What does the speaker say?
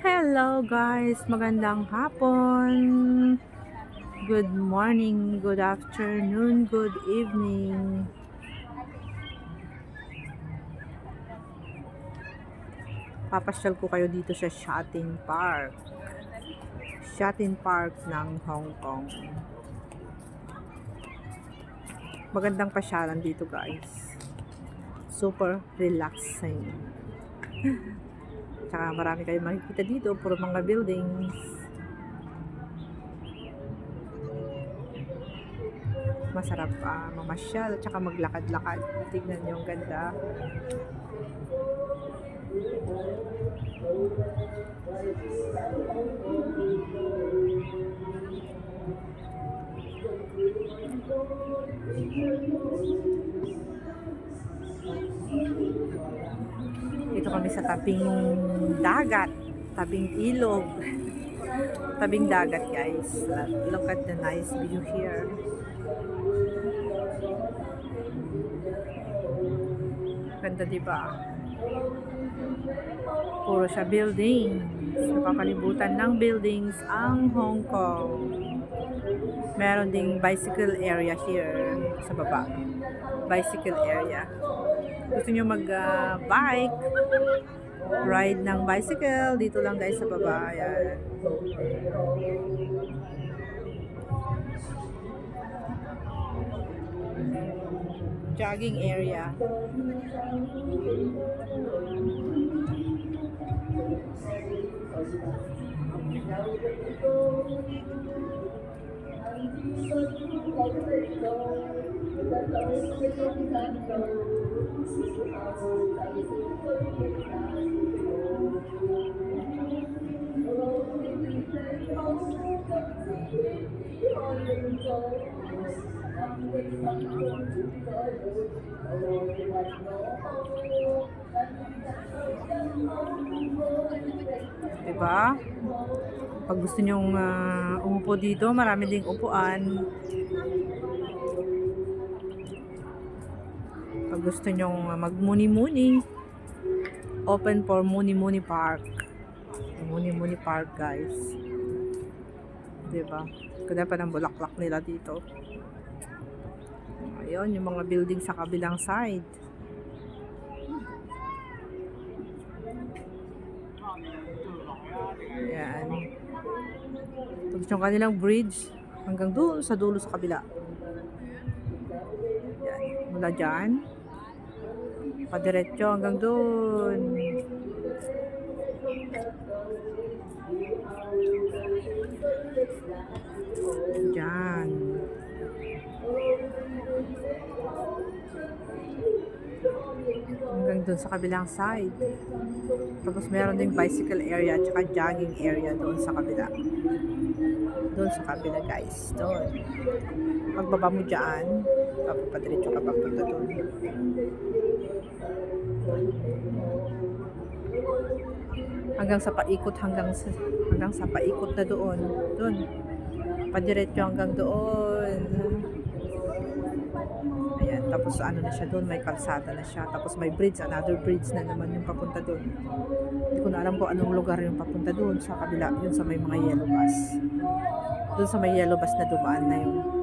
Hello guys, magandang hapon. Good morning, good afternoon, good evening. Papasyal ko kayo dito sa Shatin Park. Shatin Park ng Hong Kong. Magandang pasyalan dito guys. Super relaxing. Tsaka marami kayong makikita dito, puro mga buildings. Masarap mamasyal at saka maglakad-lakad. Tignan niyo ang ganda. Dito kami sa tabing dagat, tabing ilog, tabing dagat guys. Look at the nice view here. Ganda diba? Puro siya buildings. Napapalibutan ng buildings ang Hong Kong. Meron ding bicycle area here sa baba. Bicycle area. Gusto nyo mag-bike, ride ng bicycle, dito lang guys sa baba. Ayan. Jogging area. Diba? Pag gusto nyong umupo dito, marami ding upuan. Pag gusto nyong magmuni-muni, open for Muni-Muni Park. Muni-Muni Park guys. Diba? Ganda pa ng bulaklak nila dito. Ayun, yung mga building sa kabilang side. Ayan. Tapos yung kanilang bridge hanggang doon sa dulo sa kabila. Ayan. Mula dyan, padiretso hanggang doon. Dyan. Hanggang doon sa kabilang side. Tapos meron ding bicycle area at saka jogging area doon sa kabila. Doon sa kabila guys. Doon. Pagbaba mo dyan, papadiretso ka papunta doon. Hanggang sa paikot, hanggang sa paikot na doon. Doon. Padiretso hanggang doon. Ayan, tapos ano na siya doon, may kalsada na siya. Tapos may bridge, another bridge na naman yung papunta doon. Hindi ko na alam kung anong lugar yung papunta doon sa kabila. Yun sa may mga yellow bus. Doon sa may yellow bus na dumaan na yun.